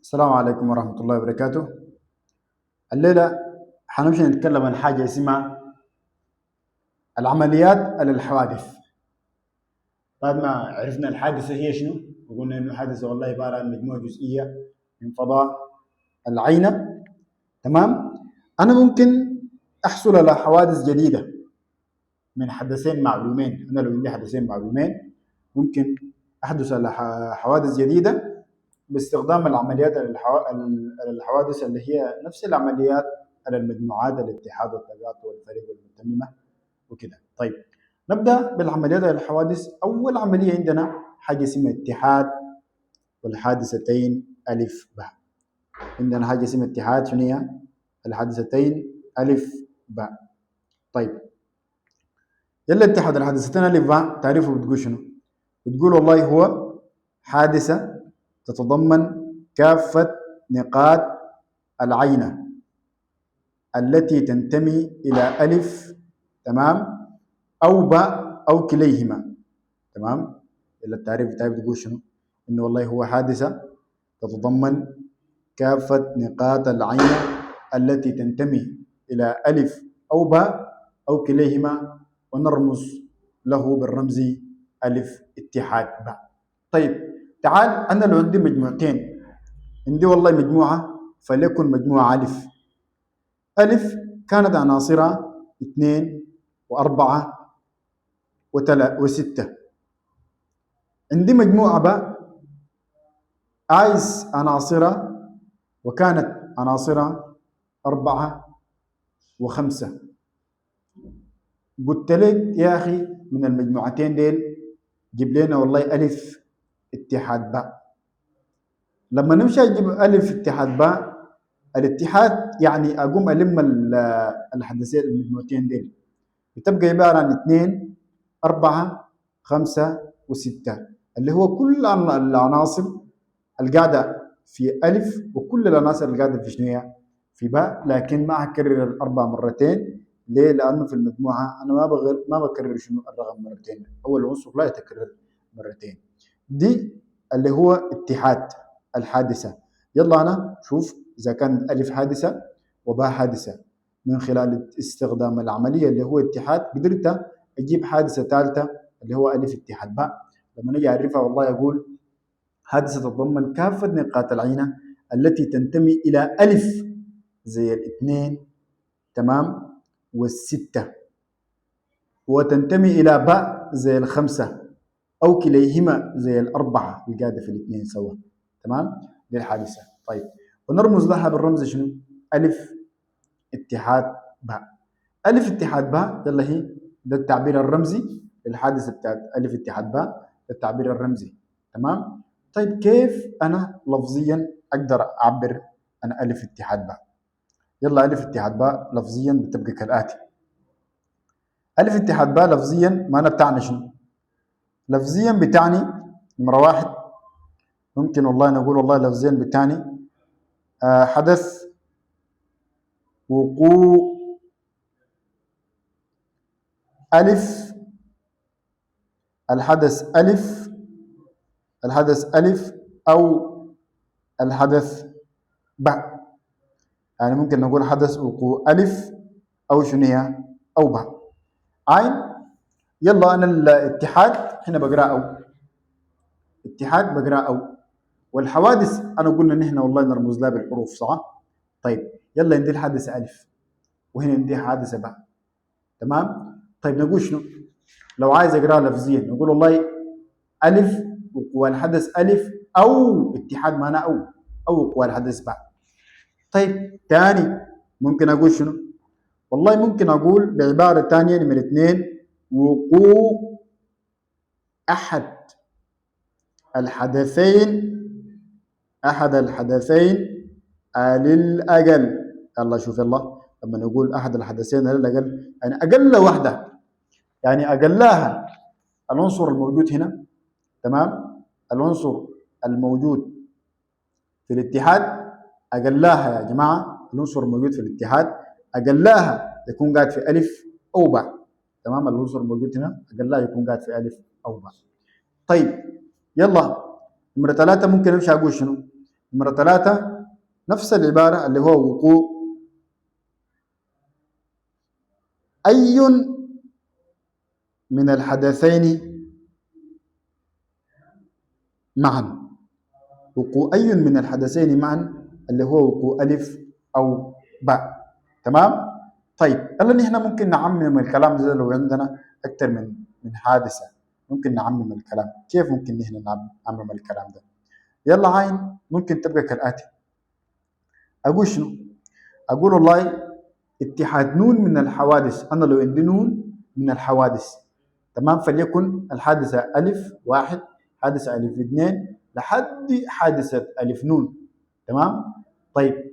السلام عليكم ورحمة الله وبركاته. الليلة حنمشي نتكلم عن حاجة اسمها العمليات على الحوادث. بعد ما عرفنا الحادثة هي شنو، وقلنا إنه حادثة والله عبارة عن مجموعة جزئية من فضاء العينة. تمام. أنا ممكن أحصل على حوادث جديدة من حدثين معلومين. أنا لو عندي حدثين معلومين ممكن أحدث على حوادث جديدة باستخدام العمليات الحوادث اللي هي نفس العمليات على المجموعات، الاتحاد والتقاطع والفريق والمتممة وكده. طيب نبدأ بالعمليات على الحوادث. أول عملية عندنا حاجة اسمها اتحاد والحادثتين ألف باء. عندنا حاجة اسمها اتحاد شنو هي؟ الحادثتين ألف باء. طيب يلا اتحاد الحادثتين ألف باء تعريفه بتقول شنو؟ بتقول والله هو حادثة تتضمن كافة نقاط العينة التي تنتمي إلى ألف، تمام، أو باء أو كليهما. تمام. إلا التعريف بتاعي بتقول شنو؟ إنه والله هو حادثة تتضمن كافة نقاط العينة التي تنتمي إلى ألف أو باء أو كليهما، ونرمز له بالرمز ألف اتحاد باء. طيب تعال، أنا لو عندي مجموعتين، عندي والله مجموعة فليكن مجموعة ألف. ألف كانت عناصرها 2 و4 و6. عندي مجموعة باء عايز عناصرها وكانت عناصرها 4 و5. قلت لك يا أخي من المجموعتين ديل جيب لنا والله ألف اتحاد باء. لما نمشي أجيب ألف اتحاد باء، الاتحاد يعني أقوم ألم الحدثين المجموعتين ديل، بتبقى عبارة عن 2 4 5 و6، اللي هو كل العناصر القاعدة في ألف وكل العناصر القاعدة في شنو في باء، لكن ما هكرر الأربع مرتين. ليه؟ لأنه في المجموعة أنا ما بكرر شنو الرقم مرتين، أول عنصر لا يتكرر مرتين. دي اللي هو اتحاد الحادثة. يلا أنا شوف إذا كان ألف حادثة وباء حادثة، من خلال استخدام العملية اللي هو اتحاد قدرت أجيب حادثة ثالثة اللي هو ألف اتحاد باء. لما نجي أعرفها والله أقول حادثة تتضمن كافة نقاط العينة التي تنتمي إلى ألف زي الاثنين، تمام، والستة، وتنتمي إلى باء زي الخمسة أو كليهما زي الأربعة القاعدة في الاثنين سوا. تمام، دي الحادثة. طيب ونرمز لها بالرمز شنو؟ ألف اتحاد باء. ألف اتحاد باء يلا هي ده التعبير الرمزي للحادثة بتاعت ألف اتحاد باء، التعبير الرمزي. تمام. طيب كيف أنا لفظيا أقدر أعبر عن ألف اتحاد باء؟ يلا ألف اتحاد باء لفظيا بتبقى كالآتي. ألف اتحاد باء لفظيا معنى بتاعنا شنو؟ لفظيا بتعني نمرة واحد، ممكن والله نقول والله لفظيا بتعني حدث وقوع ألف، الحدث ألف أو الحدث باء. يعني ممكن نقول حدث وقوع ألف أو شنو هي أو باء. عين. يلا أنا الاتحاد هنا بقرأ أو، اتحاد بقرأ أو، والحوادث أنا قلنا نحن والله نرمز لها بالحروف صح؟ طيب يلا عندي الحادثة ألف وهنا عندي حادثة باء. تمام؟ طيب نقول شنو؟ لو عايز أقرأ لفظيا نقول والله ألف وقوى الحدث ألف أو اتحاد معناه أو وقوى الحدث باء. طيب تاني ممكن أقول شنو؟ والله ممكن أقول بعبارة تانية نمرة 2 وقوع أحد الحدثين على الأقل. يلا شوف يلا لما نقول أحد الحدثين على الأقل يعني أقل واحدة، يعني أقلها العنصر الموجود هنا. تمام. العنصر الموجود في الاتحاد أقلها يا جماعة، العنصر الموجود في الاتحاد أقلها يكون قاعد في ألف أو باء. تمام. العنصر الموجود هنا أقلها يكون قاعد في ألف أو باء. طيب يلا نمرة 3 ممكن أمشي أقول شنو؟ نمرة 3 نفس العبارة اللي هو وقوع أي من الحدثين معا، وقوع أي من الحدثين معا اللي هو وقوع ألف أو باء. تمام؟ طيب يلا نحن ممكن نعمم الكلام ده لو عندنا أكثر من حادثة، ممكن نعمم الكلام. كيف ممكن نحن نعمم الكلام ده؟ يلا عين ممكن تبقى كالآتي. أقول شنو؟ أقول والله اتحاد نون من الحوادث، أنا لو عندي نون من الحوادث تمام، فليكن الحادثة ألف واحد، حادثة ألف اثنين، لحد حادثة ألف نون. تمام؟ طيب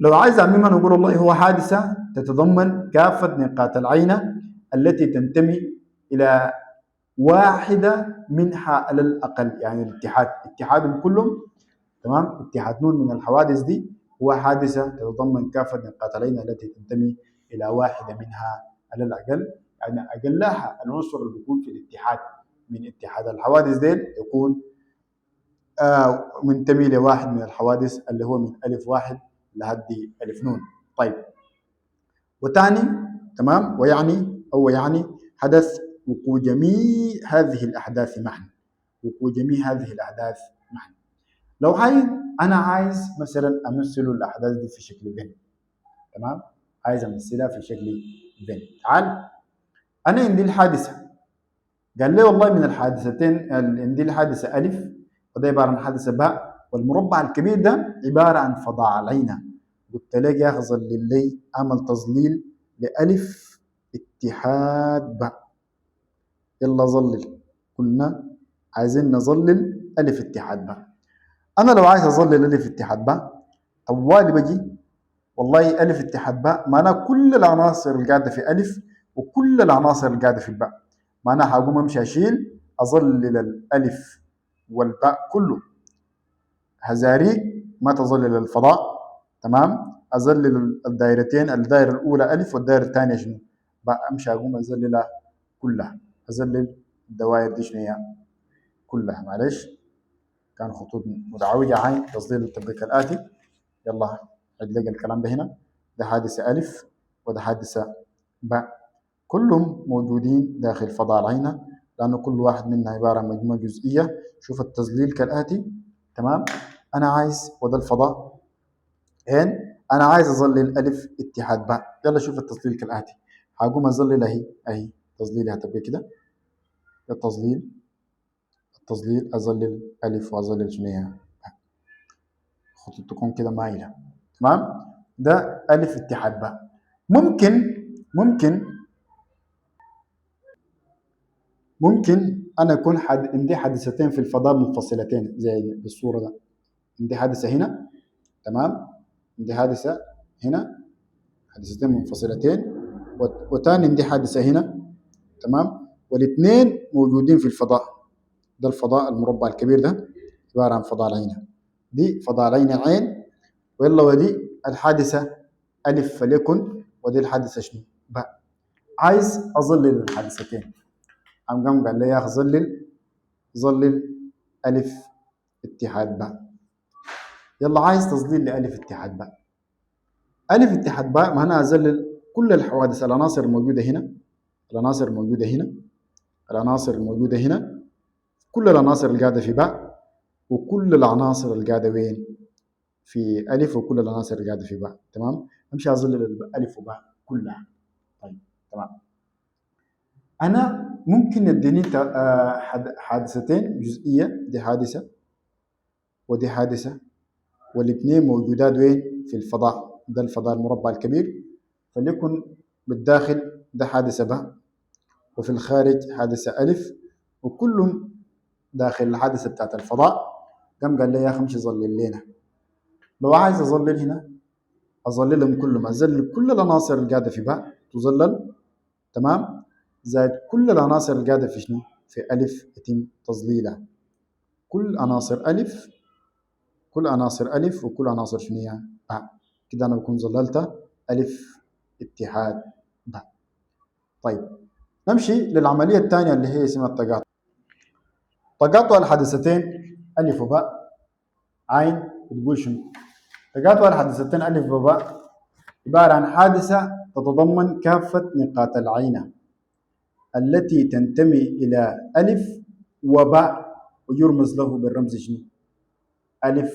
لو عايز أعممها نقول والله هو حادثة تتضمن كافة نقاط العينة التي تنتمي إلى واحدة منها على الأقل، يعني الاتحاد اتحادهم كلهم. تمام؟ اتحاد نون من الحوادث دي هو حادثة تتضمن كافة نقاط العينة التي تنتمي إلى واحدة منها على الأقل، يعني أقلها العنصر اللي بيكون في الاتحاد من اتحاد الحوادث ديل يكون منتمي لواحد من الحوادث اللي هو من ألف واحد لحد ألف نون. طيب وتاني تمام، ويعني حدث وقوع جميع هذه الأحداث معا، وقوع جميع هذه الأحداث معا. لو أنا عايز مثلا أمثل الأحداث دي في شكل بن، تمام، عايز أمثلها في شكل بن. تعال أنا عندي الحادثة، قال لي والله من الحادثتين عندي الحادثة ألف وده عبارة عن حادثة باء، والمربع الكبير ده عبارة عن فضاء العينة. قلت لك يا أخي ظلل لي، عمل تظليل لألف اتحاد باء. يلا ظلل، قلنا عايزين نظلل ألف اتحاد باء. أنا لو عايز أظلل ألف اتحاد باء طوالي بجي والله ألف اتحاد باء معناه كل العناصر اللي قاعدة في ألف وكل العناصر اللي قاعدة في الباء، معناها حقوم أمشي أشيل أظلل الألف والباء كله. هزاريك ما تظلل الفضاء، تمام، أظلل الدائرتين، الدائرة الأولى ألف والدائرة الثانية شنو؟ باء. أمشي أقوم أظللها كلها، أظلل الدوائر دي شنو هي؟ كلها. معلش كان خطوط متعوجة عين تظليل تبقى كالآتي. يلا عد الكلام ده هنا، ده حادثة ألف وده حادثة باء، كلهم موجودين داخل فضاء العينة لأنه كل واحد منا عبارة عن مجموعة جزئية. شوف التظليل كالآتي. تمام، أنا عايز وده الفضاء هين، أنا عايز أظلل ألف اتحاد باء. يلا شوف التظليل كالآتي، هقوم أظلل أهي تظليلها هتبقى كده، التظليل أظلل ألف وأظلل شنو هي؟ خطوط تكون كده مايلة. تمام، ده ألف اتحاد باء. ممكن أنا أكون عندي حادثتين في الفضاء منفصلتين زي بالصورة ده. عندي حادثة هنا، تمام، عندي حادثة هنا، حادثتين منفصلتين، وتاني عندي حادثة هنا، تمام، والاثنين موجودين في الفضاء. ده الفضاء المربع الكبير ده عبارة عن فضاء العين، دي فضاء العين عين، ويلا ودي الحادثة ألف فليكن، ودي الحادثة شنو؟ باء. عايز أظلل الحادثتين، قام قال لي يا أخي ظلل ألف اتحاد باء. يلا عايز تظليل لألف اتحاد باء. ألف اتحاد باء معناها أظلل كل الحوادث، العناصر الموجودة هنا، العناصر الموجودة هنا، العناصر الموجودة هنا، كل العناصر اللي قاعدة في باء، وكل العناصر اللي قاعدة وين؟ في ألف، وكل العناصر اللي قاعدة في باء. تمام، أمشي أظلل الألف وباء كلها. طيب تمام، أنا ممكن اديني حادثتين جزئية، دي حادثة ودي حادثة، والاثنين موجودات وين؟ في الفضاء، ده الفضاء المربع الكبير، فليكن بالداخل ده حادثة باء وفي الخارج حادثة ألف، وكلهم داخل الحادثة بتاعت الفضاء. قام قال لي يا أخي امشي ظلل لنا. لو عايز أظلل هنا أظللهم كلهم، أظلل كل العناصر اللي قاعدة في باء تظلل، تمام، زائد كل العناصر اللي قاعدة في شنو؟ في ألف يتم تظليلها. كل عناصر ألف، كل عناصر ألف، وكل عناصر شنو هي؟ باء. كده أنا بكون ظللت ألف اتحاد باء. طيب نمشي للعملية الثانية اللي هي اسمها التقاطع. تقاطع الحادثتين ألف وباء عين بتقول شنو؟ تقاطع الحادثتين ألف وباء عبارة عن حادثة تتضمن كافة نقاط العينة التي تنتمي إلى ألف وباء ويرمز له بالرمز شنو؟ ألف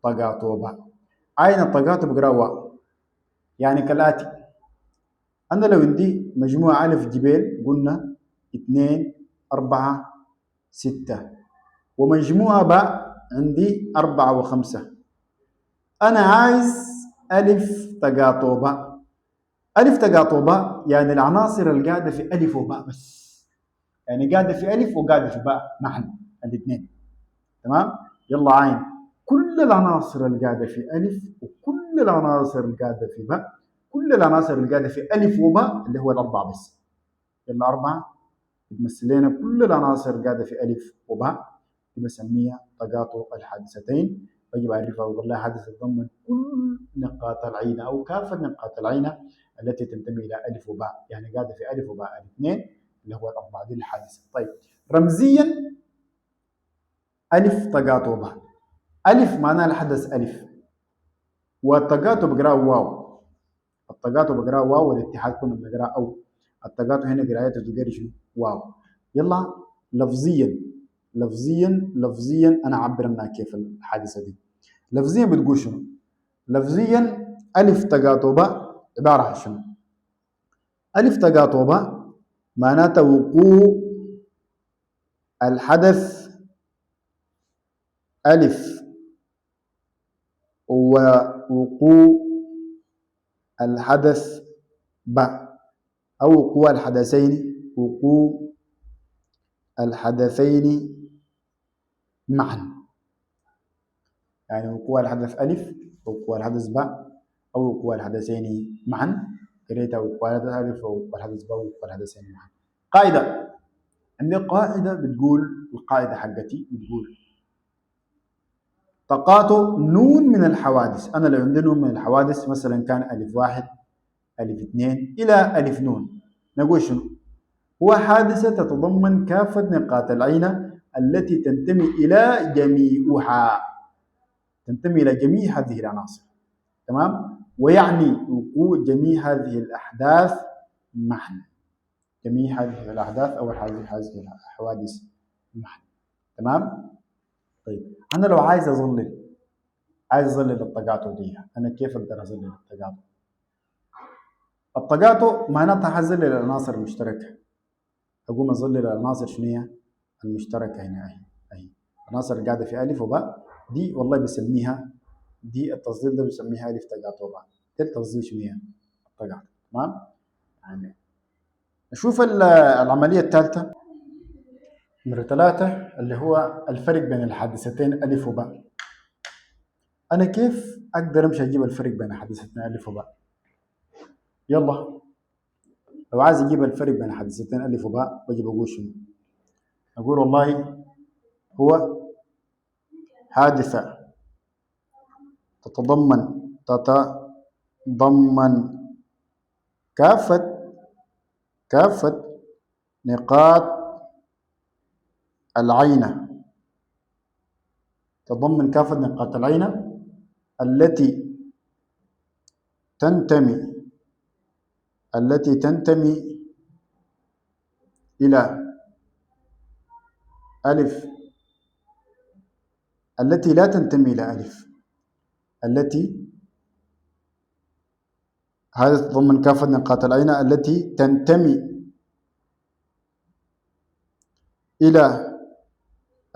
تقاطع باء. عين التقاطع بقرا واو، يعني كالآتي: أنا لو عندي مجموعة ألف جبال قلنا 2 4 6 ومجموعة باء عندي 4 و5، أنا عايز ألف تقاطع باء. ألف تقاطع باء يعني العناصر اللي قاعدة في ألف وباء بس، يعني قاعدة في ألف وقاعدة في باء معا الاثنين. تمام؟ يلا عاين كل العناصر اللي قاعدة في ألف وكل العناصر اللي قاعدة في باء، كل العناصر اللي قاعدة في ألف وباء اللي هو الأربعة بس. يلا أربعة بتمثل لنا كل العناصر اللي قاعدة في ألف وباء، بسميها تقاطع الحادثتين. ويجب أعرفها وأقول لها حادثة تضمن كل نقاط العينة أو كافة نقاط العينة التي تنتمي إلى ألف وباء، يعني قاعدة في ألف وباء الاثنين اللي هو الأربعة دي الحادثة. طيب رمزيا ألف تقاطع باء، ألف معناها الحدث ألف، والتقاطع بقراه واو، التقاطع بقراه واو والاتحاد كنا بنقراه أو. التقاطع هنا قرايته تقري شنو؟ واو. يلا لفظيا لفظيا أنا أعبر عنها كيف الحادثة دي. لفظيا بتقول شنو؟ لفظيا ألف تقاطع باء عبارة عن شنو؟ ألف تقاطع باء معناتها وقوع الحدث ألف ووقوع الحدث باء، أو وقوع الحدثين، وقوع الحدثين معا، يعني وقوع الحدث ألف ووقوع الحدث باء أو وقوع الحدثين معا. قريتها وقوع الحدث ألف ووقوع الحدث باء ووقوع الحدثين معا. قاعدة عندي قاعدة بتقول، القاعدة حقتي بتقول تقاطع نون من الحوادث. أنا لو عندي نون من الحوادث مثلا كان ألف واحد ألف اثنين إلى ألف نون، نقول شنو؟ هو حادثة تتضمن كافة نقاط العينة التي تنتمي إلى جميعها، تنتمي إلى جميع هذه العناصر. تمام؟ ويعني وقوع جميع هذه الأحداث معا، جميع هذه الأحداث أو هذه الحوادث معا. تمام؟ طيب أنا لو عايز أظلل التقاطع دي، أنا كيف أقدر أظلل التقاطع؟ التقاطع معناتها حظلل العناصر المشتركة. أقوم أظلل العناصر شنو هي؟ المشتركة هنا أهي العناصر اللي قاعدة في ألف وباء دي، والله بسميها دي التظليل ده بسميها ألف تقاطع باء. ده التظليل شنو هي؟ التقاطع. تمام؟ يعني نشوف العملية الثالثة نمرة 3 اللي هو الفرق بين الحادثتين ألف وباء. أنا كيف أقدر أمشي أجيب الفرق بين حادثتين ألف وباء؟ يلا لو عايز أجيب الفرق بين حادثتين ألف وباء بجي بقول شنو؟ أقول والله هو حادثة تتضمن كافة نقاط العينة، تضمن كافة نقاط العينة التي تنتمي إلى ألف، التي لا تنتمي إلى ألف، هذا تتضمن كافة نقاط العينة التي تنتمي إلى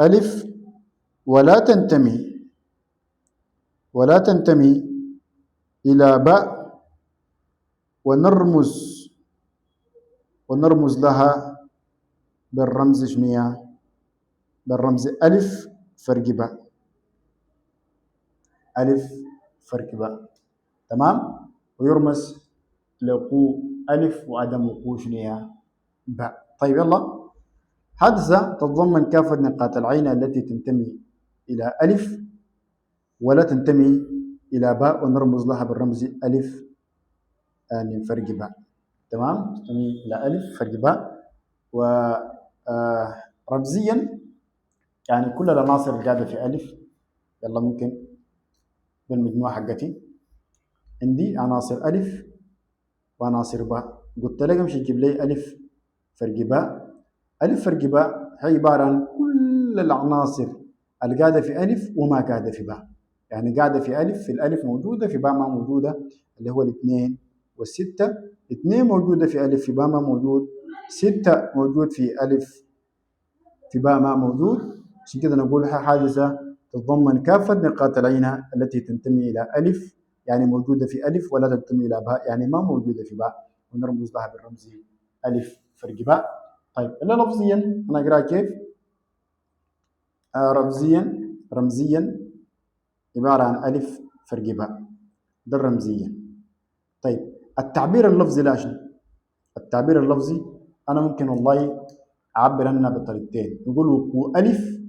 ألف ولا تنتمي إلى باء، ونرمز لها بالرمز شنو؟ بالرمز ألف فرق باء، ألف فرق باء. تمام؟ ويرمز لوقوع ألف وعدم وقوع شنو؟ باء. طيب يلا حادثة تتضمن كافة نقاط العينة التي تنتمي إلى ألف ولا تنتمي إلى باء، ونرمز لها بالرمز ألف يعني فرق باء. تمام؟ تنتمي إلى ألف فرق باء. ورمزيا يعني كل العناصر اللي قاعدة في ألف، يلا ممكن بالمجموعة حقتي عندي عناصر ألف وعناصر باء. قلت لك امشي تجيب لي ألف فرق باء. ألف فرق باء هي عبارة عن كل العناصر اللي قاعدة في ألف وما قاعدة في باء. يعني قاعدة في ألف، في الألف موجودة، في باء ما موجودة، اللي هو الاثنين والستة. اثنين موجودة في ألف، في باء ما موجود. ستة موجود في ألف، في باء ما موجود. عشان كده نقول حادثة تتضمن كافة نقاط العينة التي تنتمي إلى ألف، يعني موجودة في ألف، ولا تنتمي إلى باء يعني ما موجودة في باء، ونرمز لها بالرمز ألف فرق باء. طيب إلا لفظيا أنا أقرأ كيف؟ رمزيا عبارة عن ألف فرق باء، ده الرمزيا. طيب التعبير اللفظي لا شنو؟ التعبير اللفظي أنا ممكن والله أعبر عنها بطريقتين. نقول وقوع ألف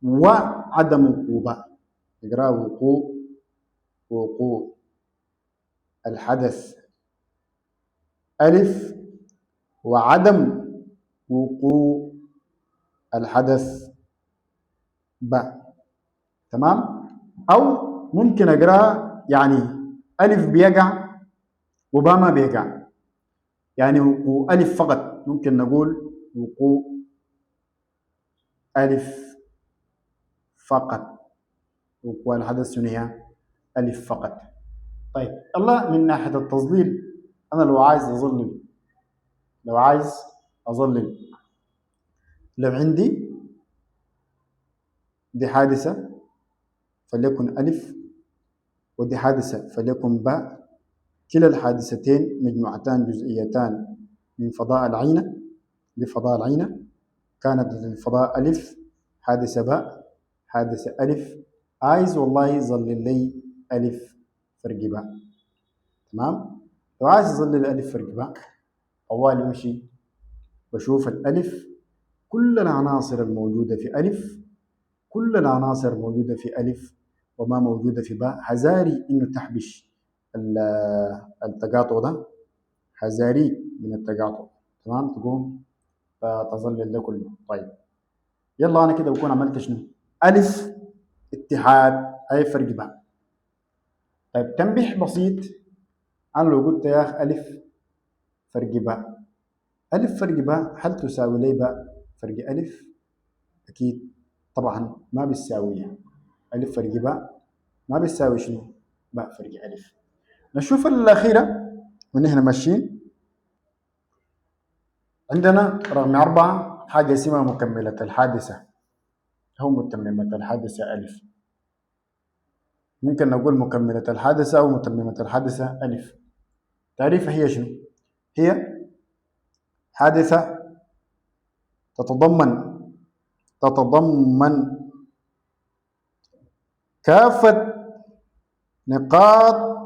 وعدم وقوع باء. نقرأ وقوع الحدث ألف وعدم وقوع الحدث باء. تمام؟ أو ممكن أقرأ يعني ألف بيقع وباء ما بيقع، يعني وقوع ألف فقط. ممكن نقول وقوع ألف فقط، وقوع الحدث شنو هي؟ ألف فقط. طيب الله من ناحية التظليل، أنا لو عايز أظلل، لو عندي دي حادثة فليكن ألف، ودي حادثة فليكن باء، كلا الحادثتين مجموعتان جزئيتان من فضاء العينة. دي فضاء العينة، كانت الفضاء ألف، حادثة باء، حادثة ألف. عايز والله ظلل لي ألف فرق باء. تمام؟ لو عايز أظلل ألف فرق باء، أول يمشي بشوف الألف، كل العناصر الموجودة في ألف، كل العناصر الموجودة في ألف وما موجودة في باء، حذاري إنه تحبش التقاطع ده، حذاريك من التقاطع. تمام؟ تقوم تظلل ده كله. طيب يلا أنا كده بكون عملت شنو؟ ألف اتحاد أي فرق باء. طيب تنبيه بسيط، أنا لو قلت يا أخ ألف فرق باء، ألف فرق باء هل تساوي لي باء فرق ألف؟ أكيد طبعا ما بتساويها. ألف فرق باء ما بتساوي شنو؟ باء فرق ألف. نشوف الأخيرة ونحن ماشيين. عندنا رقم 4 حاجة اسمها مكملة الحادثة أو متممة الحادثة ألف. ممكن نقول مكملة الحادثة أو متممة الحادثة ألف. تعريفها هي شنو؟ هي حادثة تتضمن كافة نقاط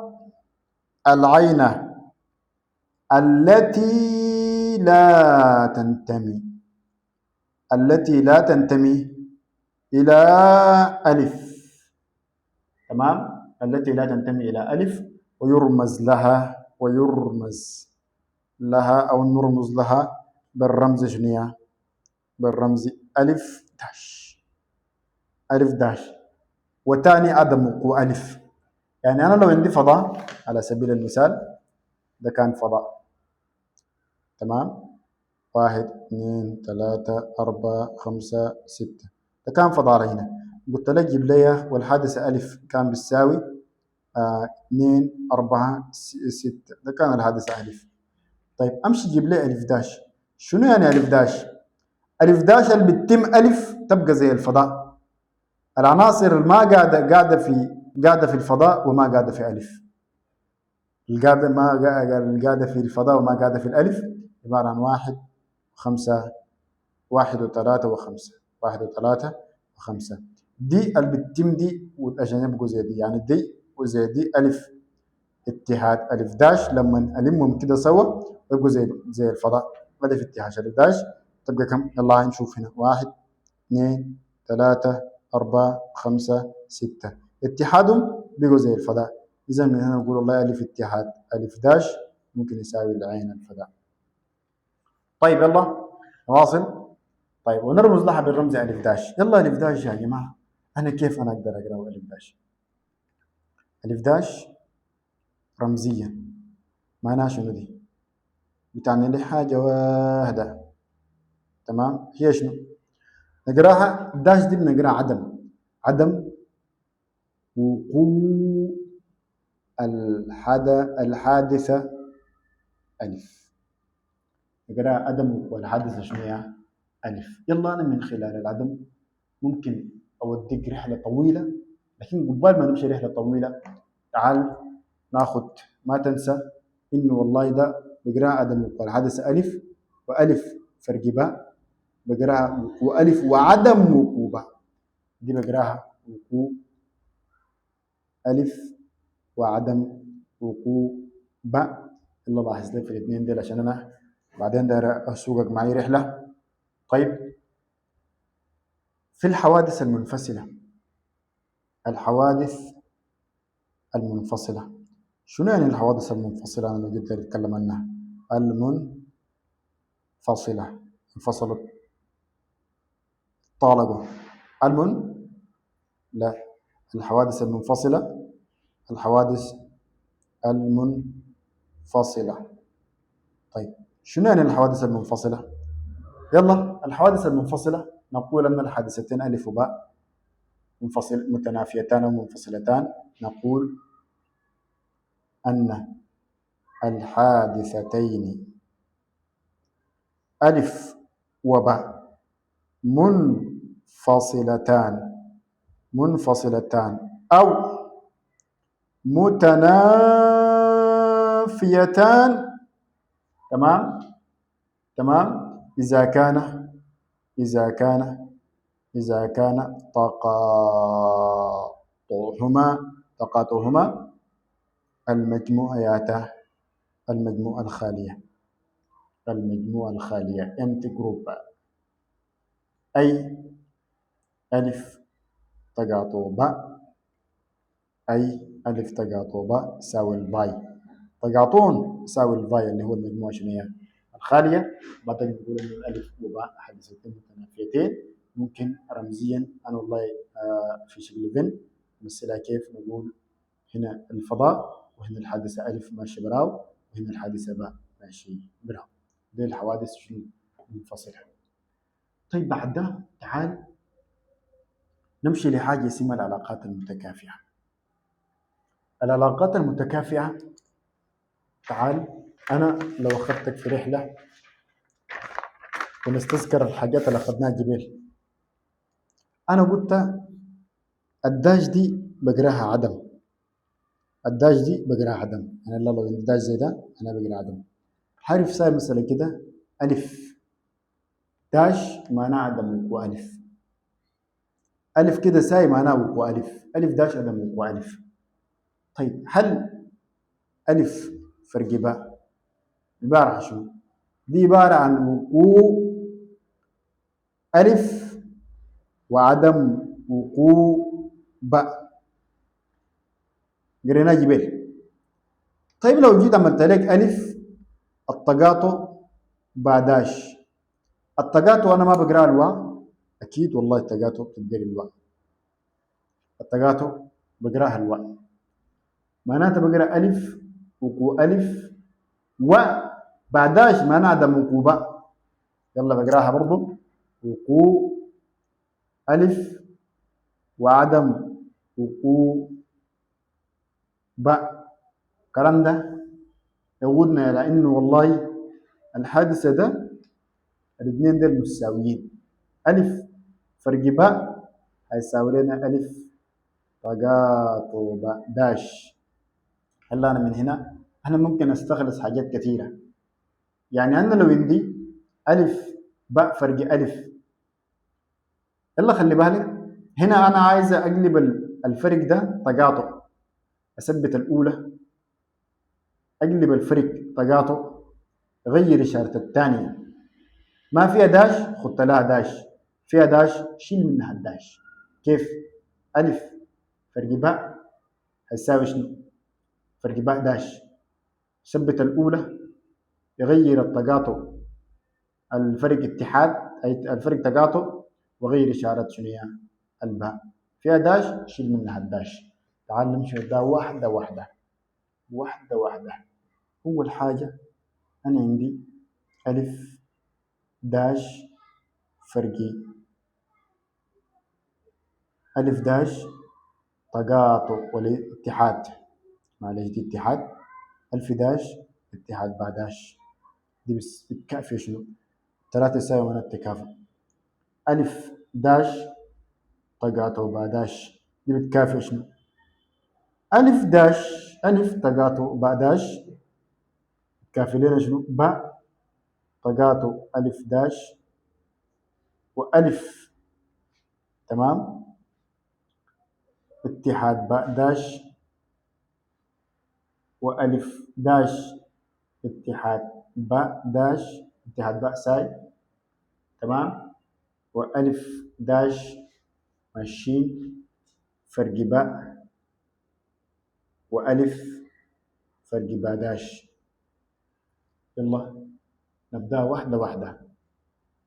العينة التي لا تنتمي إلى ألف. تمام؟ التي لا تنتمي إلى ألف، ويرمز لها أو نرمز لها بالرمز شنو؟ بالرمز ألف داش. وتاني عدم وقوع ألف. يعني أنا لو عندي فضاء على سبيل المثال، ده كان فضاء. تمام؟ 1 2 3 4 5 6، ده كان فضاء هنا. قلت لك جيب لي والحادثة ألف كان بتساوي 2 4 6، ده كان الحادثة ألف. طيب أمشي جيب لي ألف داش. شنو يعني ألف داش؟ ألف داش اللي بتتم ألف تبقى زي الفضاء، العناصر اللي ما قاعدة في الفضاء وما قاعدة في ألف. القاعدة في الفضاء وما قاعدة في الألف عبارة عن 1 5 1 و3 و5 1 و3 و5. دي اللي بتتم دي عشان يبقوا زي دي، يعني دي وزي دي ألف اتحاد ألف داش. لما ألمهم كده سوا يبقوا زي الفضاء. ألف اتحاد ألف داش تبقى كم؟ يلا نشوف هنا 1 2 3 4 5 6، اتحادهم بقوا زي الفضاء. إذا من هنا نقول والله ألف اتحاد ألف داش ممكن يساوي العين الفضاء. طيب يلا نواصل. طيب ونرمز لها بالرمز ألف داش. يلا ألف داش يا جماعة، أنا كيف أنا أقدر أقرأ ألف داش؟ ألف داش رمزية، معناها شنو دي؟ بتعني لي حاجة واحدة، تمام؟ هي شنو؟ نقراها الداش دي بنقراها عدم، عدم وقوع الحادثة ألف. نقراها عدم وقوع الحادثة شنو يا؟ ألف. يلا أنا من خلال العدم ممكن أوديك رحلة طويلة، لكن قبل ما نمشي رحلة طويلة تعال ناخد، ما تنسى إنه والله ده بقراها عدم وقوع الحادثة ألف، وألف فرق باء بقراها وألف وعدم وقوع باء، دي بقراها وقوع ألف وعدم وقوع باء. يلا لاحظ لي في الاثنين دول عشان أنا بعدين داير أسوقك معي رحلة. طيب في الحوادث المنفصلة، الحوادث المنفصلة شنو يعني الحوادث المنفصلة؟ أنا لو جيت أتكلم عنها، المنفصلة انفصلت طالقوا، لا، الحوادث المنفصلة، الحوادث المنفصلة. طيب شنو يعني الحوادث المنفصلة؟ يلا الحوادث المنفصلة نقول أن الحادثتين ألف وباء منفصل متنافيتان أو منفصلتان، نقول أن الحادثتين ألف وباء منفصلتان أو متنافيتان، تمام؟ إذا كان تقاطعهما المجموعة الخالية empty group، أي ألف تقاطع باء، يساوي الباي، تقاطعون يساوي الباي اللي هو المجموعة شنو هي؟ الخالية. بعدين نقول إن الألف وباء حادثتين متنافيتين، ممكن رمزيا أنا والله في شكل بن نمثلها كيف؟ نقول هنا الفضاء وهنا الحادثة ألف ماشي براو وهنا الحادثة باء ماشي براو. دي الحوادث شنو؟ منفصلة. طيب بعد ده تعال نمشي لحاجة اسمها العلاقات المتكافئة. العلاقات المتكافئة، تعال أنا لو أخذتك في رحلة ونستذكر الحاجات اللي أخذناها قبل، أنا قلت الداش دي بقراها عدم، أنا لو عندي داش زي ده أنا بقرا عدم. حرف ساي مثلا كده ألف داش معناه عدم وألف، ألف كده ساي معناه وقوع ألف داش عدم وقوع ألف. طيب هل ألف فرق باء عبارة عن شو؟ دي عبارة عن وقوع ألف وعدم وقوع باء، قريناه جبال. طيب لو جيت عملت لك ألف التقاطع بعداش، التقاطع أنا ما بقرأ الواو أكيد، والله التقاطع بتقرأ الواو، التقاطع بقراها الواو، معناتها بقرأ ألف وقوع ألف وبعداش معناها عدم وقوع باء، يلا بقراها برضو وقوع ألف وعدم وقوع باء. الكلام ده يقودنا إلى إنه والله الحادثة ده الاثنين دول متساويين، ألف فرق باء هيساوي لنا ألف تقاطع باء داش. هلا أنا من هنا أنا ممكن أستخلص حاجات كثيرة، يعني أنا لو عندي ألف باء فرق ألف، يلا خلي بالك هنا أنا عايز أقلب الفرق ده تقاطع، أثبت الأولى أقلب الفرق تقاطع، غير إشارة الثانية، ما فيها داش خدت لها داش، فيها داش شيل منها الداش. كيف؟ ألف فرق باء هيساوي شنو؟ فرق باء داش، ثبت الأولى يغير التقاطع الفرق اتحاد أي الفرق تقاطع وغير إشارة شنو هي؟ الباء، فيها داش شيل منها الداش، تعال نمشي ده واحدة واحدة واحدة واحدة. أول حاجة أنا عندي ألف داش فرقي، ألف داش تقاطع والاتحاد، معلش دي اتحاد، ألف داش اتحاد بعداش، دي بس بتكافئ شنو؟ ثلاثة يساوي من التكافؤ. ألف داش تقاطع بعداش، دي بتكافئ شنو؟ ألف داش، ألف تقاطع بعداش بتكافئ لنا شنو؟ باء تقاطع ألف داش وألف، تمام، اتحاد باء داش وألف داش اتحاد باء داش، اتحاد باء ساي، تمام، وألف داش ماشيين فرق باء وألف فرق باء داش. يلا نبدأ واحدة واحدة.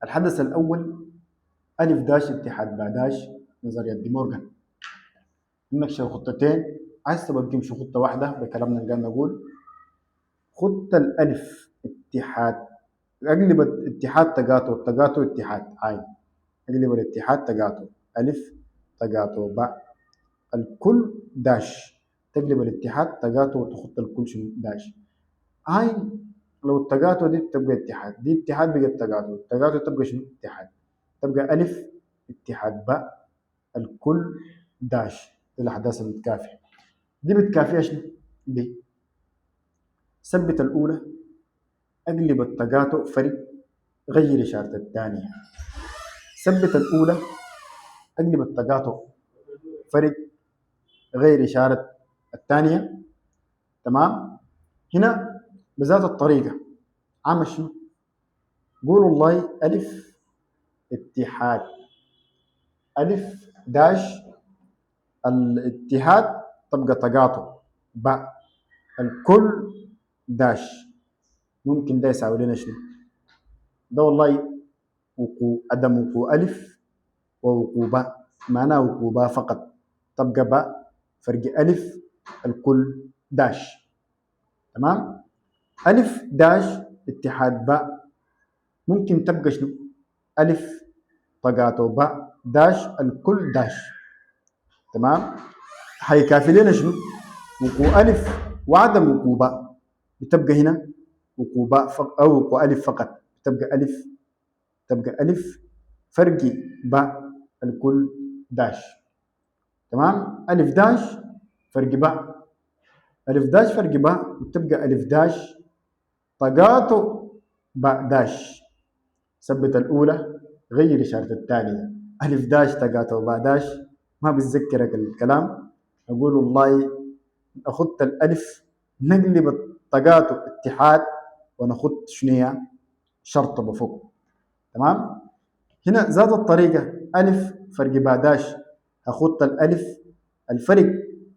الحدث الأول ألف داش اتحاد باء داش، نظرية دي مورغان، نكشف خطتين، عايز تبقى تمشي خطة واحدة بكلامنا اللي قاعد نقول. خطة الألف اتحاد، أقلب الاتحاد تقاطع، تقاطع اتحاد، هاي أقلب الاتحاد تقاطع، ألف تقاطع باء الكل داش، تقلب الاتحاد تقاطع وتخط الكل شنو؟ داش. هاي لو التقاطع دي تبقى اتحاد، دي اتحاد بقت تقاطع، التقاطع تبقى شنو؟ اتحاد، تبقى ألف اتحاد باء الكل داش، دي الأحداث المتكافئة. دي بتكافئها شنو؟ دي ثبت الأولى، أقلب التقاطع فرق، غير إشارة الثانية. ثبت الأولى، أقلب التقاطع فرق، غير إشارة الثانية، تمام. هنا بذات الطريقة عمل شنو؟ قولوا والله ألف اتحاد ألف داش الاتحاد تبقى تقاطع باء الكل داش، ممكن ده يساوي لنا شنو؟ ده والله وقوع، عدم وقوع ألف ووقوع باء، معناه وقوع باء فقط، تبقى باء فرق ألف الكل داش، تمام. ألف داش اتحاد باء ممكن تبقى شنو؟ ألف تقاطع باء داش الكل داش، تمام. حيكافي لنا شنو؟ وقوع ألف وعدم وقوع باء، بتبقى هنا وقوع باء أو وقوع ألف فقط، بتبقى ألف، تبقى ألف فرق باء الكل داش، تمام. ألف داش فرق باء، ألف داش فرق باء، بتبقى ألف داش تقاطع باء داش. ثبت الأولى، غير إشارة الثانية، ألف داش تقاطع باء داش، ما بتذكرك الكلام، أقول والله أخط الألف نقلب التقاطع اتحاد ونخط شنو؟ شرطة بفوق، تمام. هنا ذات الطريقة ألف فرق باء داش، أخط الألف الفرق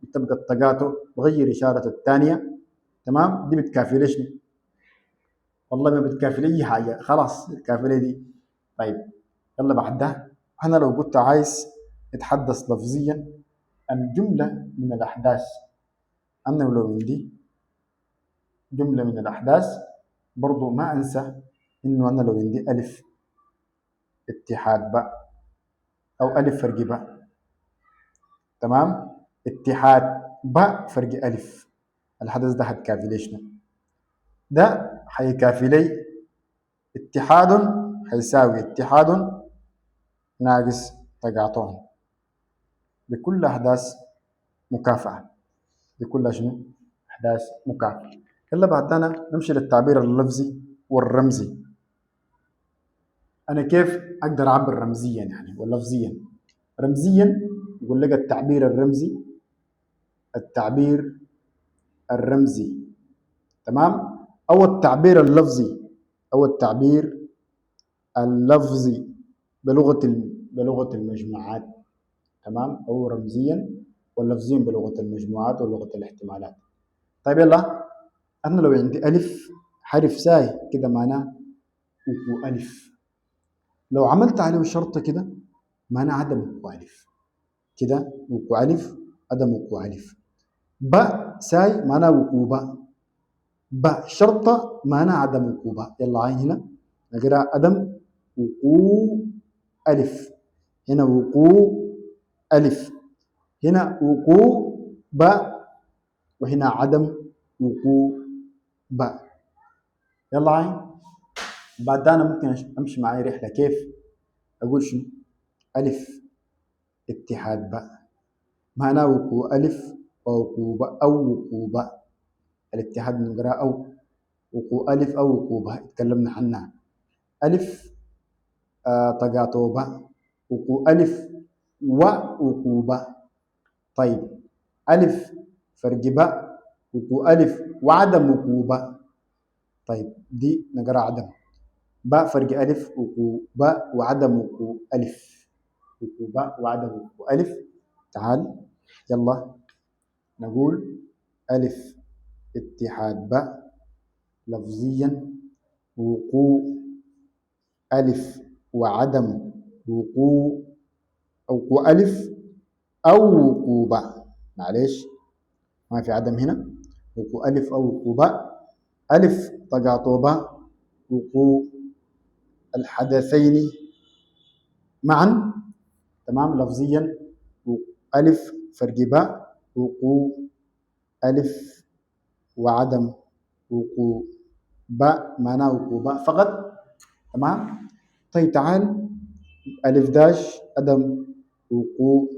بتبقى التقاطع وغير إشارة الثانية، تمام. دي بتكافي ليش؟ والله ما بتكافي لي أي حاجة، خلاص بتكافي لي دي. طيب يلا بعدها، أنا لو كنت عايز أتحدث لفظيا عن جملة من الأحداث، أنا لو عندي جملة من الأحداث برضو ما أنسى إنه أنا لو عندي ألف اتحاد باء أو ألف فرق باء، تمام، اتحاد باء فرق ألف، الحدث ده حيكافي لي شنو؟ ده حيكافي لي اتحاد حيساوي اتحاد ناقص تقاطع، بكل أحداث مكافأة، بكل شنو؟ أحداث مكافأة. يلا بعدنا نمشي للتعبير اللفظي والرمزي. أنا كيف أقدر أعبر رمزيا يعني ولفظيا؟ رمزيا يقول لك التعبير الرمزي، التعبير الرمزي، تمام، أو التعبير اللفظي، أو التعبير اللفظي بلغة المجموعات، تمام، أو رمزيا واللفظيا بلغة المجموعات ولغة الاحتمالات. طيب يلا، أنا لو عندي ألف حرف ساي كده معناه وقوع ألف، لو عملت عليه شرطة كده معناه عدم وقوع ألف، كده وقوع ألف عدم وقوع ألف. باء ساي معناه وقوع باء. باء شرطة معناه عدم وقوع باء. يلا عين هنا نقرأ عدم وقوع ألف. هنا وقوع ألف، هنا وقوع باء، وهنا عدم وقوع باء. يلا عين. بعد ده أنا ممكن أمشي معي رحلة. كيف؟ أقول شنو؟ ألف اتحاد باء معناه وقوع ألف ووقوع باء أو وقوع باء. الاتحاد نقرأ أو وقوع ألف أو وقوع باء، تكلمنا عنها. ألف تقاطع باء، وقوع ألف ووقوع باء. طيب ألف فرق باء، وقوع ألف وعدم وقوع باء. طيب دي نقرأ عدم. باء فرق ألف وقوع باء وعدم وقوع ألف. وقوع باء وعدم وقوع ألف. تعال يلا نقول ألف اتحاد باء لفظيا وقوع ألف وعدم وقوع وقوع ألف أو وقوع باء. معلش ما في عدم هنا. وقوع ألف أو وقوع باء. ألف تقاطع باء وقوع الحدثين معا. تمام لفظيا ألف فرق باء وقوع ألف وعدم وقوع باء معناه وقوع باء فقط. تمام. طيب تعال ألف داش عدم وقوع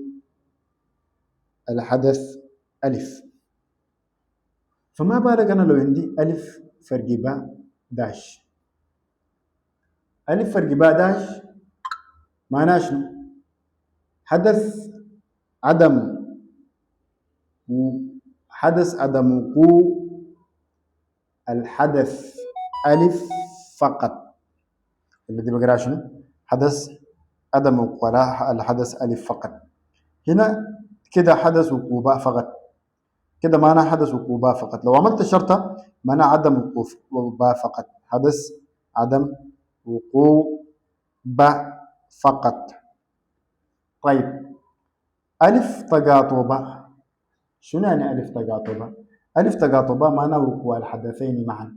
الحدث ألف. فما بالك أنا لو عندي ألف فرق باء داش. ألف فرق باء داش معناه شنو؟ حدث عدم وقوع الحدث ألف فقط. الذي بقرأ شنو؟ حدث عدم وقوع الحدث ألف فقط. هنا كده حدث وقوع باء فقط، كده معناه حدث وقوع باء فقط. لو عملت شرطة معناه عدم وقوع باء فقط. حدث عدم وقوع باء فقط. طيب ألف تقاطع باء. شنو يعني ألف تقاطع باء؟ ألف تقاطع باء معناه وقوع الحدثين معا.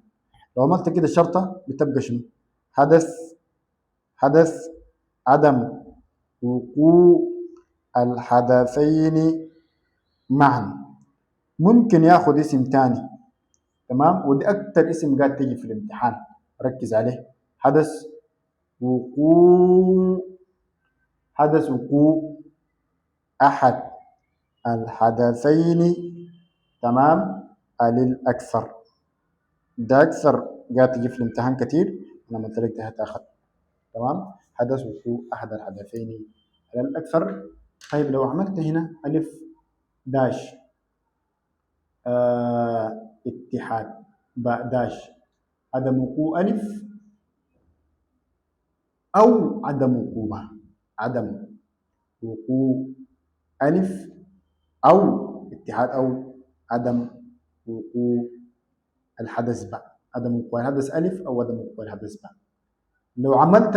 لو عملت كده شرطة بتبقى شنو؟ حدث عدم وقوع الحدثين معا. ممكن ياخذ اسم تاني. تمام. ودي أكتر اسم قاعد تيجي في الامتحان، ركز عليه. حدث وقوع أحد الحدثين. تمام. الأكثر ده أكثر قاعد تجي في الامتحان كتير. أنا قلت لك ده هتاخد. تمام. حدث وقوع أحد الحدثين الأكثر. طيب لو عملت هنا ألف داش اتحاد باء داش عدم وقوع ألف أو عدم وقوع باء. عدم وقوع ألف أو اتحاد أو عدم وقوع الحدث باء. عدم وقوع الحدث ألف أو عدم وقوع الحدث باء. لو عملت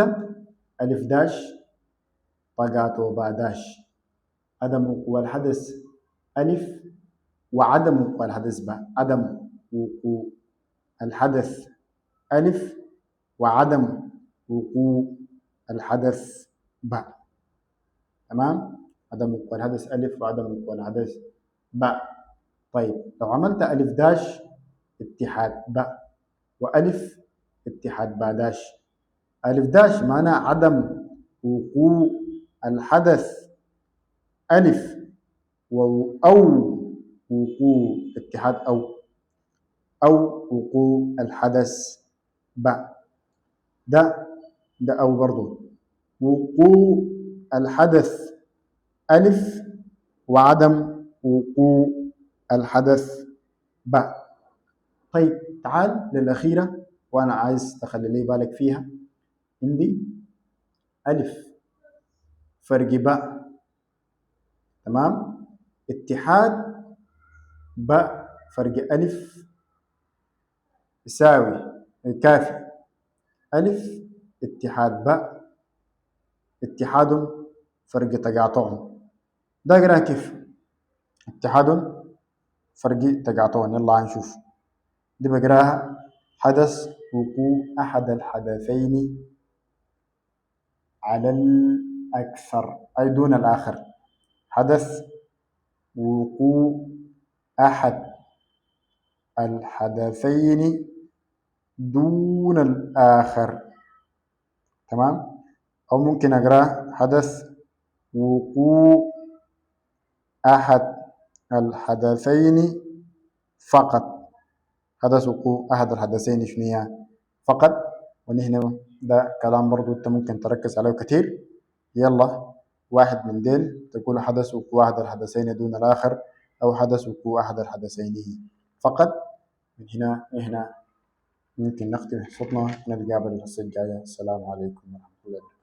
ألف داش تقاطع باء داش عدم وقوع الحدث ألف وعدم وقوع الحدث باء. عدم وقوع الحدث ألف وعدم وقوع الحدث باء. تمام. عدم وقوع الحدث ألف وعدم وقوع الحدث باء. طيب لو عملت ألف داش اتحاد باء وألف اتحاد باء داش. ألف داش معناه عدم وقوع الحدث ألف أو وقوع اتحاد أو وقوع الحدث باء. ده أو برضو وقوع الحدث ألف وعدم وقوع الحدث باء. طيب تعال للأخيرة وأنا عايز تخلي لي بالك فيها. عندي ألف فرق باء. تمام. اتحاد باء فرق ألف يساوي كافي ألف اتحاد باء اتحاد فرق تقاطعهم. ده أقرأ كيف؟ اتحاد فرق تقاطعون. يلا هنشوف دي بقراها. حدث وقوع أحد الحدثين على الأكثر أي دون الآخر. حدث وقوع أحد الحدثين دون الآخر. تمام. أو ممكن أقرأ حدث وقوع أحد الحدثين فقط. حدث وقوع أحد الحدثين شنو فقط. ونحن ده كلام برضو أنت ممكن تركز عليه كتير. يلا واحد من ديل تقول حدث وقوع أحد الحدثين دون الآخر، أو حدث وقوع أحد الحدثين فقط. من هنا ممكن نختم حصتنا. نتقابل الحصة الجاية. السلام عليكم ورحمة الله.